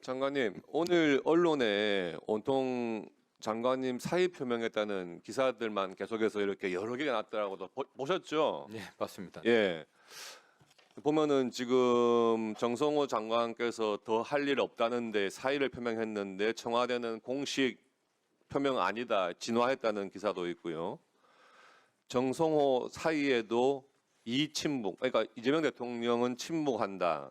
장관님, 오늘 언론에 온통 장관님 사의 표명했다는 기사들만 계속해서 이렇게 여러 개가 났더라고요. 보셨죠? 네, 맞습니다. 예. 보면은 지금 정성호 장관께서 더 할 일 없다는데 사의를 표명했는데 청와대는 공식 표명 아니다, 진화했다는 기사도 있고요. 정성호 사의에도 이친묵, 그러니까 이재명 대통령은 침묵한다.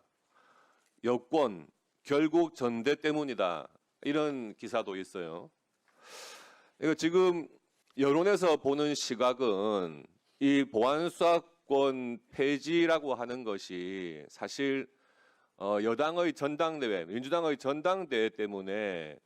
여권 결국 전대 때문이다. 이런 기사도 있어요. 이거 지금 여론에서 보는 시각은 이 보안수사권 폐지라고 하는 것이 사실 여당의 전당대회, 민주당의 전당대회 때문에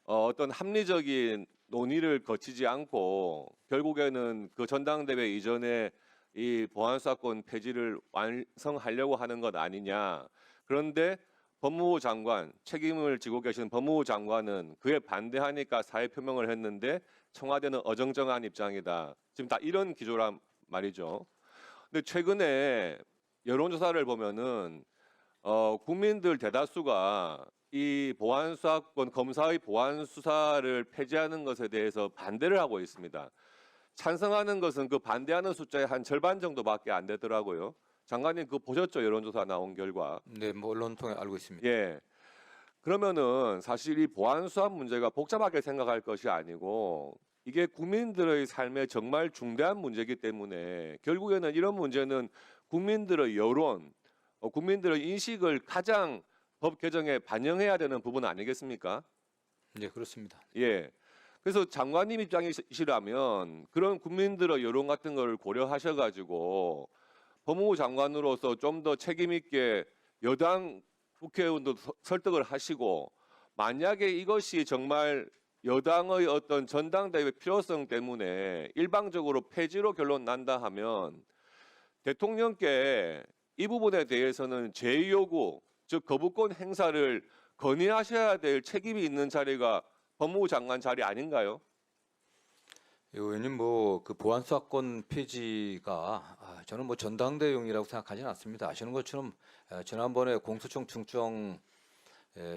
어떤 합리적인 논의를 거치지 않고 결국에는 그 전당대회 이전에 이 보안수사권 폐지를 완성하려고 하는 것 아니냐. 그런데 법무부 장관, 책임을 지고 계시는 법무부 장관은 그에 반대하니까 사의 표명을 했는데 청와대는 어정쩡한 입장이다. 지금 다 이런 기조란 말이죠. 근데 최근에 여론조사를 보면은 국민들 대다수가 이 보안수사권, 검사의 보안수사를 폐지하는 것에 대해서 반대를 하고 있습니다. 찬성하는 것은 그 반대하는 숫자의 한 절반 정도밖에 안 되더라고요. 장관님 그거 보셨죠? 여론조사 나온 결과. 네, 뭐 언론 통해 알고 있습니다. 예. 그러면은 사실 이 보안수사 문제가 복잡하게 생각할 것이 아니고 이게 국민들의 삶에 정말 중대한 문제이기 때문에 결국에는 이런 문제는 국민들의 여론, 국민들의 인식을 가장 법 개정에 반영해야 되는 부분 아니겠습니까? 네, 그렇습니다. 예. 그래서 장관님 입장이시라면 그런 국민들의 여론 같은 거를 고려하셔가지고 법무부 장관으로서 좀 더 책임 있게 여당 국회의원도 설득을 하시고 만약에 이것이 정말 여당의 어떤 전당대회 필요성 때문에 일방적으로 폐지로 결론 난다 하면 대통령께 이 부분에 대해서는 제2요구, 즉 거부권 행사를 건의하셔야 될 책임이 있는 자리가 법무부 장관 자리 아닌가요? 의원님 뭐 그 보안수사권 폐지가 저는 뭐 전당대회용이라고 생각하지는 않습니다. 아시는 것처럼 지난번에 공소청 중정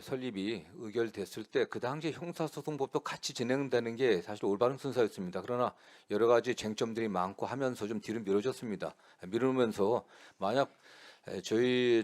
설립이 의결됐을 때 그 당시 형사소송법도 같이 진행되는 게 사실 올바른 순서였습니다. 그러나 여러 가지 쟁점들이 많고 하면서 좀 뒤로 미뤄졌습니다. 미루면서 만약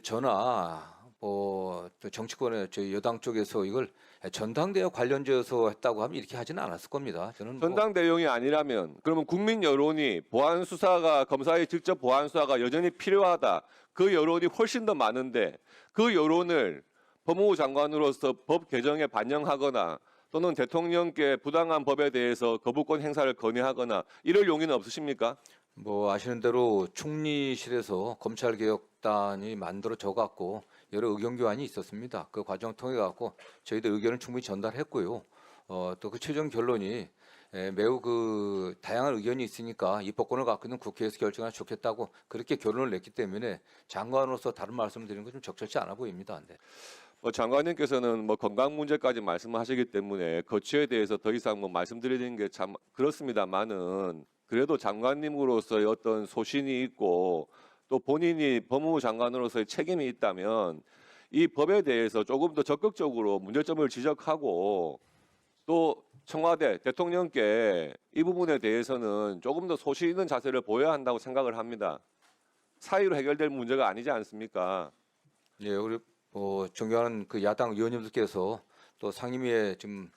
저나 뭐 정치권의 저희 여당 쪽에서 이걸 전당대회 관련지어서 했다고 하면 이렇게 하지는 않았을 겁니다. 저는 전당대회용이 아니라면 그러면 국민 여론이 보안 수사가 검사의 직접 보안 수사가 여전히 필요하다. 그 여론이 훨씬 더 많은데 그 여론을 법무부 장관으로서 법 개정에 반영하거나 또는 대통령께 부당한 법에 대해서 거부권 행사를 건의하거나 이럴 용의는 없으십니까? 뭐 아시는 대로 총리실에서 검찰개혁단이 만들어져 갖고 여러 의견 교환이 있었습니다. 그 과정 통해 갖고 저희들 의견을 충분히 전달했고요. 또 그 최종 결론이 매우 그 다양한 의견이 있으니까 입법권을 갖고 있는 국회에서 결정하면 좋겠다고 그렇게 결론을 냈기 때문에 장관으로서 다른 말씀을 드리는 건 좀 적절치 않아 보입니다. 네. 장관님께서는 뭐 건강 문제까지 말씀하시기 때문에 거취에 대해서 더 이상 뭐 말씀드리는 게 참 그렇습니다만은 그래도 장관님으로서의 어떤 소신이 있고 또 본인이 법무부 장관으로서의 책임이 있다면 이 법에 대해서 조금 더 적극적으로 문제점을 지적하고 또 청와대 대통령께 이 부분에 대해서는 조금 더 소신 있는 자세를 보여야 한다고 생각을 합니다. 사의로 해결될 문제가 아니지 않습니까? 예, 우리 존경하는 그 야당 의원님들께서 또 상임위에 좀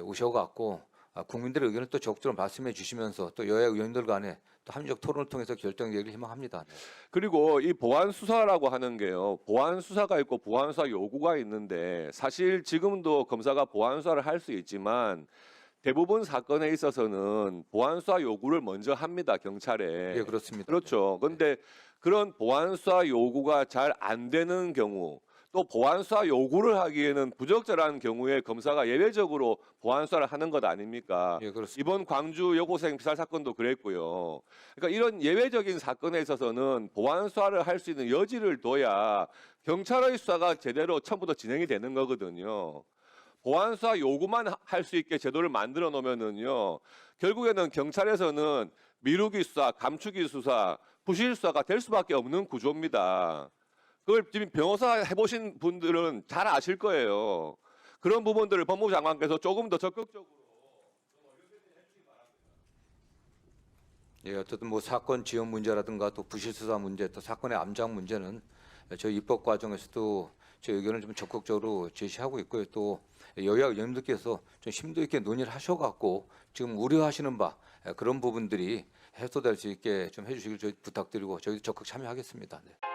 오셔갖고 국민들의 의견을 또 적극적으로 말씀해 주시면서 또 여야 의원들 간에 또 합리적 토론을 통해서 결정되기를 희망합니다. 네. 그리고 이 보안 수사라고 하는 게요. 보안 수사가 있고 보안 수사 요구가 있는데 사실 지금도 검사가 보안 수사를 할 수 있지만 대부분 사건에 있어서는 보안 수사 요구를 먼저 합니다. 경찰에. 예, 그렇습니다. 그렇죠. 그런데 그런 보안 수사 요구가 잘 안 되는 경우 또 보안 수사 요구를 하기에는 부적절한 경우에 검사가 예외적으로 보안 수사를 하는 것 아닙니까? 예, 그렇습니다. 이번 광주 여고생 피살 사건도 그랬고요. 그러니까 이런 예외적인 사건에 있어서는 보안 수사를 할 수 있는 여지를 둬야 경찰의 수사가 제대로 처음부터 진행이 되는 거거든요. 보안 수사 요구만 할 수 있게 제도를 만들어 놓으면은요. 결국에는 경찰에서는 미루기 수사, 감추기 수사, 부실 수사가 될 수밖에 없는 구조입니다. 그걸 지금 변호사 해보신 분들은 잘 아실 거예요. 그런 부분들을 법무부 장관께서 조금 더 적극적으로. 예, 어쨌든 뭐 사건 지연 문제라든가 또 부실 수사 문제, 또 사건의 암장 문제는 저희 입법 과정에서도 제 의견을 좀 적극적으로 제시하고 있고요. 또 여야 의원님들께서 좀 심도 있게 논의를 하셔갖고 지금 우려하시는 바 그런 부분들이 해소될 수 있게 좀 해주시길 저희 부탁드리고 저희도 적극 참여하겠습니다. 네.